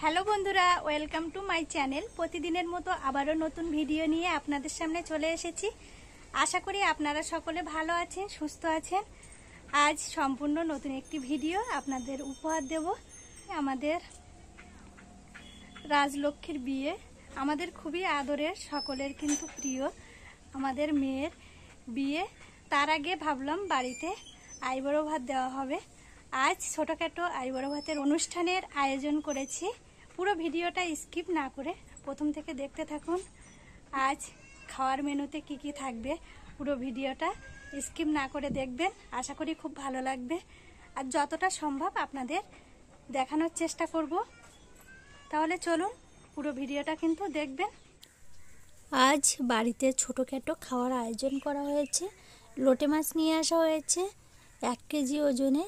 Hello বন্ধুরা, welcome to my channel. প্রতিদিনের মতো আবারও নতুন ভিডিও নিয়ে আপনাদের সামনে চলে এসেছি। আশা করি আপনারা সকলে ভালো আছেন, সুস্থ আছেন। আজ সম্পূর্ণ নতুন একটি ভিডিও আপনাদের উপহার দেব। আমাদের রাজলক্ষ্মীর বিয়ে, আমাদের খুবই আদরের, সকলের কিন্তু প্রিয় আমাদের মেয়ের বিয়ে। তার আগে ভাবলাম বাড়িতে আইবুড়ো ভাত দেওয়া হবে। আজ ছোটোখাটো আইবুড়ো ভাতের অনুষ্ঠানের আয়োজন করেছি। পুরো ভিডিওটা স্কিপ না করে প্রথম থেকে দেখতে থাকুন। আজ খাওয়ার মেনুতে কি কি থাকবে পুরো ভিডিওটা স্কিপ না করে দেখবেন। আশা করি খুব ভালো লাগবে, আর যতটা সম্ভব আপনাদের দেখানোর চেষ্টা করব। তাহলে চলুন পুরো ভিডিওটা কিন্তু দেখবেন। আজ বাড়িতে ছোটোখাটো খাওয়ার আয়োজন করা হয়েছে। লোটে মাছ নিয়ে আসা হয়েছে 1 কেজি ওজনে,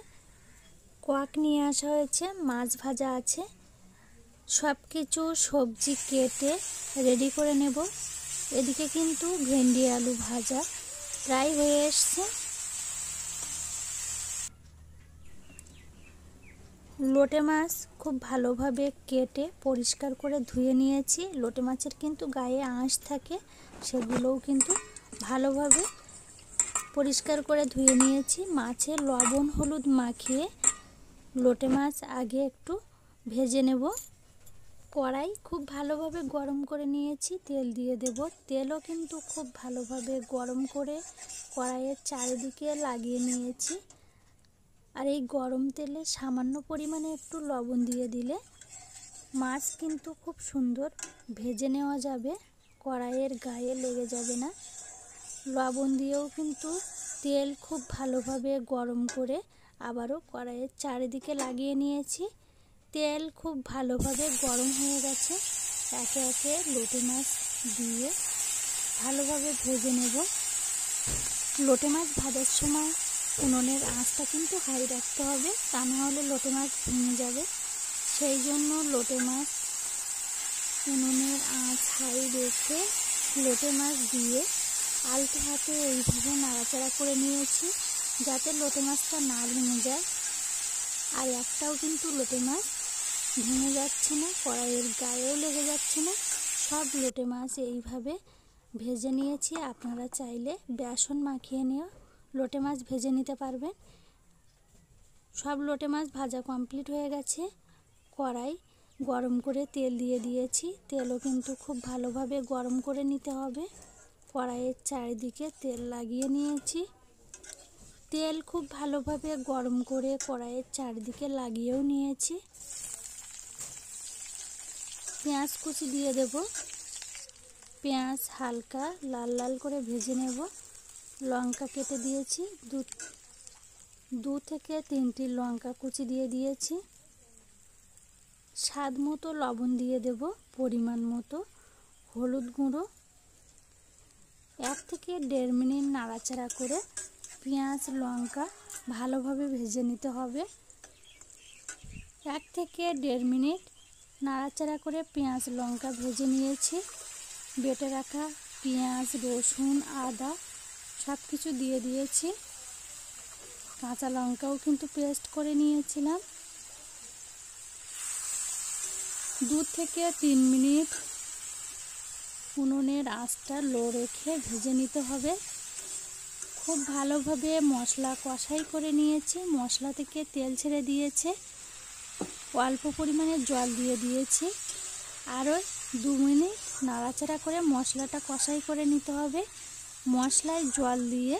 কোয়াক নিয়ে আসা হয়েছে, মাছ ভাজা আছে। সব কিছু সবজি কেটে রেডি করে নেব। এদিকে কিন্তু ভেন্ডি আলু ভাজা প্রায় হয়ে এসছে। লোটে মাছ খুব ভালোভাবে কেটে পরিষ্কার করে ধুয়ে নিয়েছি। লোটে মাছের কিন্তু গায়ে আঁশ থাকে, সেগুলোও কিন্তু ভালোভাবে পরিষ্কার করে ধুয়ে নিয়েছি। মাছে লবণ হলুদ মাখিয়ে লোটে মাছ আগে একটু ভেজে নেব। কড়াই খুব ভালোভাবে গরম করে নিয়েছি, তেল দিয়ে দেব। তেলও কিন্তু খুব ভালোভাবে গরম করে কড়াইয়ের চারিদিকে লাগিয়ে নিয়েছি। আর এই গরম তেলে সামান্য পরিমাণে একটু লবণ দিয়ে দিলে মাছ কিন্তু খুব সুন্দর ভেজে নেওয়া যাবে, কড়াইয়ের গায়ে লেগে যাবে না। লবণ দিয়েও কিন্তু তেল খুব ভালোভাবে গরম করে আবারও কড়াইয়ের চারিদিকে লাগিয়ে নিয়েছি। তেল খুব ভালোভাবে গরম হয়ে গেছে। একে একে লোটে মাছ দিয়ে ভালোভাবে ভেজে নেব। লোটে মাছ ভাজার সময় উনুনের আঁচটা কিন্তু হাই রাখতে হবে, তা না হলে লোটে মাছ ভেঙে যাবে। সেই জন্য লোটে মাছ উনুনের আঁচ হাই রেখে লোটে মাছ দিয়ে আলতো হাতে এইভাবে নাড়াচাড়া করে নিয়েছি, যাতে লোটে মাছটা না ভেঙে যায়। আর একটাও কিন্তু লোটে মাছ ভেঙে যাচ্ছে না, কড়াইয়ের গায়েও লেগে যাচ্ছে না। সব লোটে মাছ এইভাবে ভেজে নিয়েছি। আপনারা চাইলে বেসন মাখিয়ে নিয়ে লোটে মাছ ভেজে নিতে পারবেন। সব লোটে মাছ ভাজা কমপ্লিট হয়ে গেছে। কড়াই গরম করে তেল দিয়ে দিয়েছি। তেলও কিন্তু খুব ভালোভাবে গরম করে নিতে হবে। কড়াইয়ের চারিদিকে তেল লাগিয়ে নিয়েছি। তেল খুব ভালোভাবে গরম করে কড়াইয়ের চারিদিকে লাগিয়েও নিয়েছি। পেঁয়াজ কুচি দিয়ে দেব। পেঁয়াজ হালকা লাল লাল করে ভেজে নেব। লঙ্কা কেটে দিয়েছি, দু থেকে 3টি লঙ্কা কুচি দিয়ে দিয়েছি। স্বাদ মতো লবণ দিয়ে দেব, পরিমাণ মতো হলুদ গুঁড়ো। 1 থেকে 1.5 মিনিট নাড়াচাড়া করে পেঁয়াজ লঙ্কা ভালোভাবে ভেজে নিতে হবে। 1 থেকে 1.5 মিনিট নাড়াচাড়া করে পেঁয়াজ লঙ্কা ভেজে নিয়েছি। বেটে রাখা পেঁয়াজ রসুন আদা সব কিছু দিয়ে দিয়েছি। কাঁচা লঙ্কাও কিন্তু পেস্ট করে নিয়েছিলাম। 2 থেকে 3 মিনিট উনুনের আঁচটা লো রেখে ভেজে নিতে হবে। খুব ভালোভাবে মশলা কষাই করে নিয়েছি। মশলা থেকে তেল ছেড়ে দিয়েছে। অল্প পরিমাণে জল দিয়ে দিয়েছি। আরও 2 মিনিট নাড়াচাড়া করে মশলাটা কষাই করে নিতে হবে। মশলায় জল দিয়ে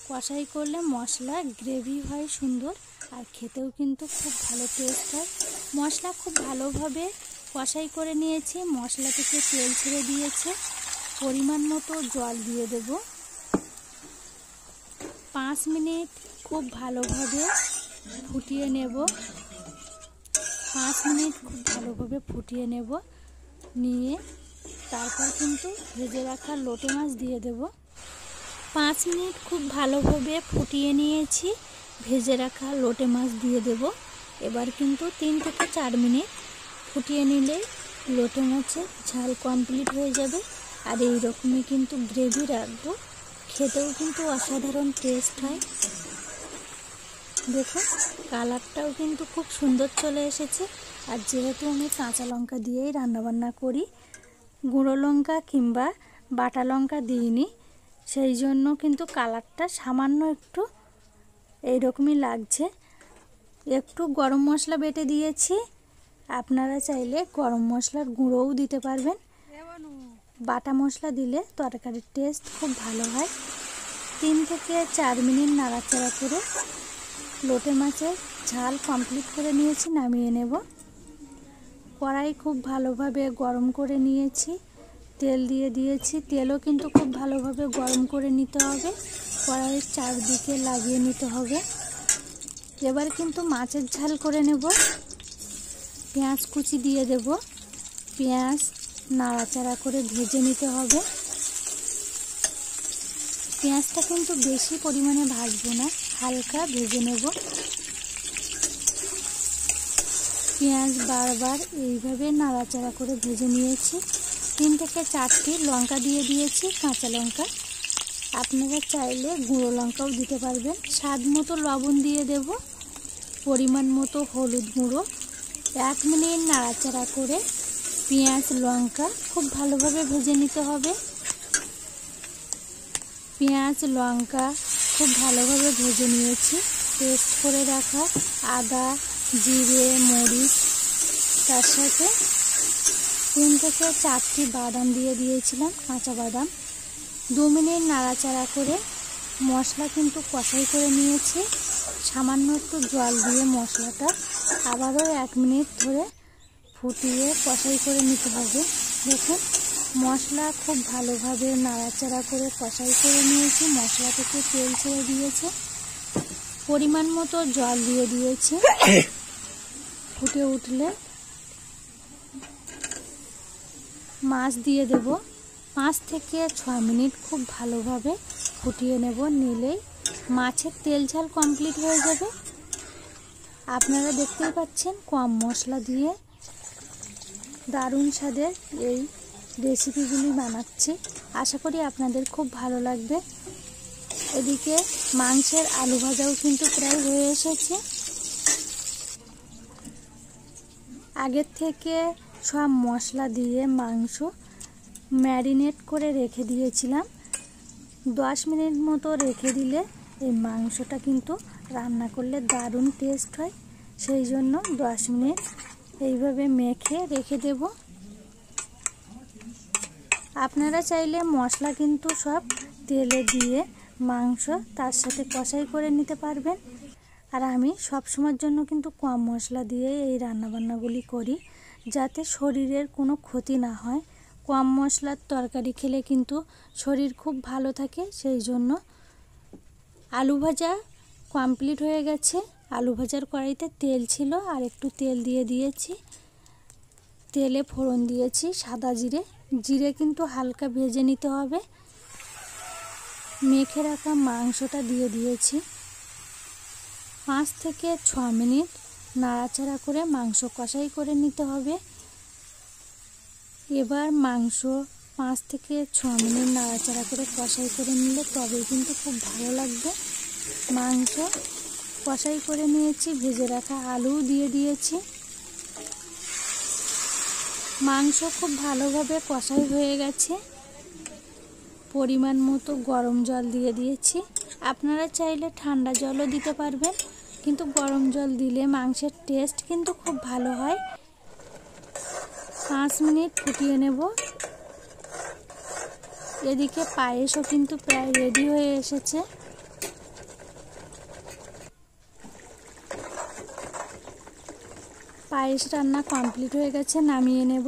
কষাই করলে মশলা গ্রেভি হয় সুন্দর, আর খেতেও কিন্তু খুব ভালো টেস্ট হয়। মশলা খুব ভালোভাবে কষাই করে নিয়েছি। মশলা থেকে তেল ছেড়ে দিয়েছে। পরিমাণ মতো জল দিয়ে দেব। 5 মিনিট খুব ভালোভাবে ফুটিয়ে নেব। 5 মিনিট খুব ভালোভাবে ফুটিয়ে নেব। নিয়ে তারপর কিন্তু ভেজে রাখা লোটে মাছ দিয়ে দেব। 5 মিনিট খুব ভালোভাবে ফুটিয়ে নিয়েছি। ভেজে রাখা লোটে মাছ দিয়ে দেব। এবার কিন্তু 3 থেকে 4 মিনিট ফুটিয়ে নিলেই লোটে মাছের ঝাল কমপ্লিট হয়ে যাবে। আর এই রকমই কিন্তু গ্রেভি রাখবো, খেতেও কিন্তু অসাধারণ টেস্ট হয়। দেখুন কালারটাও কিন্তু খুব সুন্দর চলে এসেছে। আর যেহেতু আমি কাঁচা লঙ্কা দিয়েই রান্নাবান্না করি, গুঁড়ো লঙ্কা কিংবা বাটা লঙ্কা দিইনি, সেই জন্য কিন্তু কালারটা সামান্য একটু এইরকমই লাগছে। একটু গরম মশলা বেটে দিয়েছি, আপনারা চাইলে গরম মশলার গুঁড়োও দিতে পারবেন। বাটা মশলা দিলে তরকারির টেস্ট খুব ভালো হয়। 3 থেকে 4 মিনিট নাড়াচাড়া করে লোটে মাছের ঝাল কমপ্লিট করে নিয়েছি, নামিয়ে নেব। কড়াই খুব ভালোভাবে গরম করে নিয়েছি, তেল দিয়ে দিয়েছি। তেলও কিন্তু খুব ভালোভাবে গরম করে নিতে হবে, কড়াইয়ের চারদিকে লাগিয়ে নিতে হবে। এবার কিন্তু মাছের ঝাল করে নেব। পেঁয়াজ কুচি দিয়ে দেব, পেঁয়াজ নাড়াচাড়া করে ভেজে নিতে হবে। পেঁয়াজটা কিন্তু বেশি পরিমাণে ভাজবো না, হালকা ভেজে নেব। পেঁয়াজ বারবার এইভাবে নাড়াচাড়া করে ভেজে নিয়েছি। 3 থেকে 4টি লঙ্কা দিয়ে দিয়েছি, কাঁচা লঙ্কা। আপনারা চাইলে গুঁড়ো লঙ্কাও দিতে পারবেন। স্বাদ মতো লবণ দিয়ে দেব, পরিমাণ মতো হলুদ গুঁড়ো। 1 মিনিট নাড়াচাড়া করে পেঁয়াজ লঙ্কা খুব ভালোভাবে ভেজে নিতে হবে। পেঁয়াজ লঙ্কা খুব ভালোভাবে ভেজে নিয়েছি। পেস্ট করে রাখা আদা, জিরে, মরিচ, তার সাথে 3 থেকে 4টি বাদাম দিয়ে দিয়েছিলাম, কাঁচা বাদাম। 2 মিনিট নাড়াচাড়া করে মশলা কিন্তু কষাই করে নিয়েছি। সামান্য একটু জল দিয়ে মশলাটা আবারও 1 মিনিট ধরে ফুটিয়ে কষাই করে নিতে হবে। দেখুন মশলা খুব ভালোভাবে নাড়াচাড়া করে কষাই করে নিয়েছি, মশলা থেকে তেল ছেড়ে দিয়েছে। পরিমাণ মতো জল দিয়ে দিয়েছি। ফুটে উঠলে মাছ দিয়ে দেব। 5 থেকে 6 মিনিট খুব ভালোভাবে ফুটিয়ে নেব, নিলেই মাছের তেল ঝাল কমপ্লিট হয়ে যাবে। আপনারা দেখতেই পাচ্ছেন কম মশলা দিয়ে দারুণ স্বাদের এই রেসিপিগুলি বানাচ্ছি। আশা করি আপনাদের খুব ভালো লাগবে। এদিকে মাংসের আলু ভাজাও কিন্তু প্রায় হয়ে এসেছে। আগের থেকে সব মশলা দিয়ে মাংস ম্যারিনেট করে রেখে দিয়েছিলাম। 10 মিনিট মতো রেখে দিলে এই মাংসটা কিন্তু রান্না করলে দারুণ টেস্ট হয়। সেই জন্য 10 মিনিট এইভাবে মেখে রেখে দেব। আপনারা চাইলে মশলা কিন্তু সব তেলে দিয়ে মাংস তার সাথে কষাই করে নিতে পারবেন। আর আমি সব সময়ের জন্য কিন্তু কম মশলা দিয়ে এই রান্নাবান্নাগুলি করি, যাতে শরীরের কোনো ক্ষতি না হয়। কম মশলার তরকারি খেলে কিন্তু শরীর খুব ভালো থাকে। সেই জন্য আলু ভাজা কমপ্লিট হয়ে গেছে। আলু ভাজার কড়াইতে তেল ছিল, আর একটু তেল দিয়ে দিয়েছি। তেলে ফোড়ন দিয়েছি সাদা জিরে। জিরে কিন্তু হালকা ভেজে নিতে হবে। মেখে রাখা মাংসটা দিয়ে দিয়েছি। 5 থেকে 6 মিনিট নাড়াচাড়া করে মাংস কষাই করে নিতে হবে। এবার মাংস 5 থেকে 6 মিনিট নাড়াচাড়া করে কষাই করে নিলে তবেই কিন্তু খুব ভালো লাগবে। মাংস কষাই করে নিয়েছি, ভেজে রাখা আলুও দিয়ে দিয়েছি। মাংস খুব ভালোভাবে কষাই হয়ে গেছে। পরিমাণ মতো গরম জল দিয়ে দিয়েছি। আপনারা চাইলে ঠান্ডা জলও দিতে পারবেন, কিন্তু গরম জল দিলে মাংসের টেস্ট কিন্তু খুব ভালো হয়। 5 মিনিট ফুটিয়ে নেব। এদিকে পায়েসও কিন্তু প্রায় রেডি হয়ে এসেছে। পায়েস রান্না কমপ্লিট হয়ে গেছে, নামিয়ে নেব।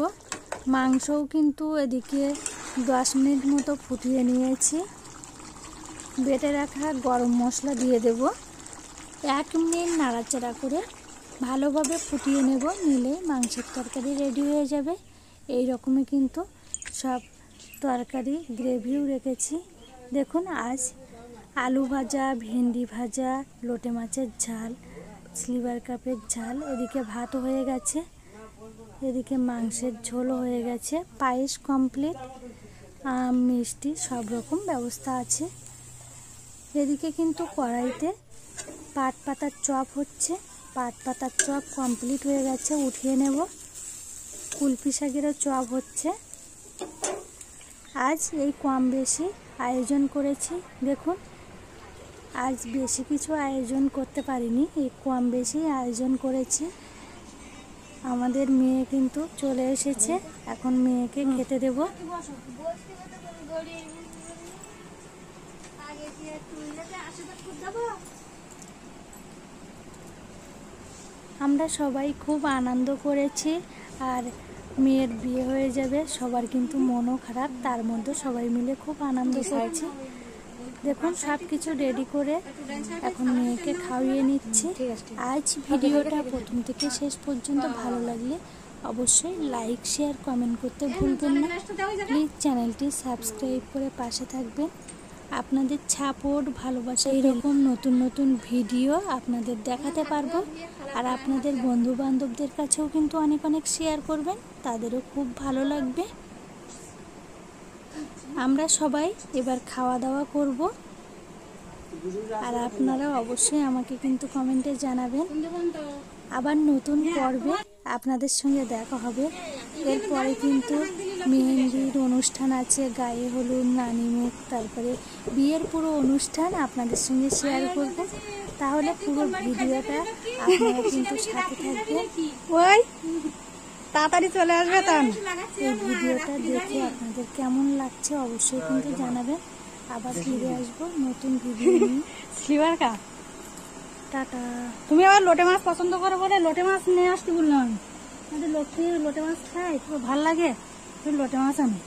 মাংসও কিন্তু এদিকে 10 মিনিট মতো ফুটিয়ে নিয়েছি। বেটে রাখা গরম মশলা দিয়ে দেব। 1 মিনিট নাড়াচাড়া করে ভালোভাবে ফুটিয়ে নেব, নিলে মাংসের তরকারি রেডি হয়ে যাবে। এই রকমই কিন্তু সব তরকারি গ্রেভিও রেখেছি। দেখুন আজ আলু ভাজা, ভেন্ডি ভাজা, লোটে মাছের ঝাল, স্লিভার কাপের ঝাল, এদিকে ভাতও হয়ে গেছে, এদিকে মাংসের ঝোলও হয়ে গেছে। পায়েস কমপ্লিট, আম মিষ্টি সব রকম ব্যবস্থা আছে। এদিকে কিন্তু কড়াইতে পাট পাতার চপ হচ্ছে। পাট পাতার চপ কমপ্লিট হয়ে গেছে, উঠিয়ে নেব। কুলপি শাকেরও চপ হচ্ছে। আজ এই কম বেশি আয়োজন করেছি। দেখুন, আজ বেশি কিছু আয়োজন করতে পারিনি, এই কম বেশি আয়োজন করেছি। আমাদের মেয়ে কিন্তু চলে এসেছে, এখন মেয়েকে খেতে দেব। আমরা সবাই খুব আনন্দ করেছি, আর মেয়ের বিয়ে হয়ে যাবে, সবার কিন্তু মনও খারাপ, তার মধ্যে সবাই মিলে খুব আনন্দ করছি। দেখুন, সব কিছু রেডি করে এখন মেয়েকে খাইয়ে নিচ্ছি। আজ ভিডিওটা প্রথম থেকে শেষ পর্যন্ত ভালো লাগলে অবশ্যই লাইক, শেয়ার, কমেন্ট করতে ভুলবেন না। প্লিজ চ্যানেলটি সাবস্ক্রাইব করে পাশে থাকবেন। আপনাদের সাপোর্ট, ভালোবাসা, এরকম নতুন নতুন ভিডিও আপনাদের দেখাতে পারবো। আর আপনাদের বন্ধু বান্ধবদের কাছেও কিন্তু অনেক অনেক শেয়ার করবেন, তাদেরও খুব ভালো লাগবে। আমরা সবাই এবার খাওয়া দাওয়া করব, আর আপনারা অবশ্যই আমাকে কিন্তু কমেন্টে জানাবেন। আবার নতুন পর্বে আপনাদের সঙ্গে দেখা হবে। এরপরে কিন্তু মেহেন্দির অনুষ্ঠান আছে, গায়ে হলুদ, নানিমুখ, তারপরে বিয়ের পুরো অনুষ্ঠান আপনাদের সঙ্গে শেয়ার করব। তাহলে পুরো ভিডিওটা আপনারা কিন্তু সাথে থাকবেন। ওই তাড়াতাড়ি চলে আসবে। তখন এই ভিডিওটা দেখে আপনাদের কেমন লাগছে অবশ্যই কিন্তু জানাবেন। আবার ফিরে আসবো নতুন ভিডিও নিয়ে। স্লিভার কা টাটা। তুমি আবার লোটে মাছ পছন্দ করো বলে লোটে মাছ নিয়ে আসতে বললাম। আমাদের লক্ষ্মী লোটে মাছ খায়, খুব ভালো লাগে, লোটে মাছ আনে।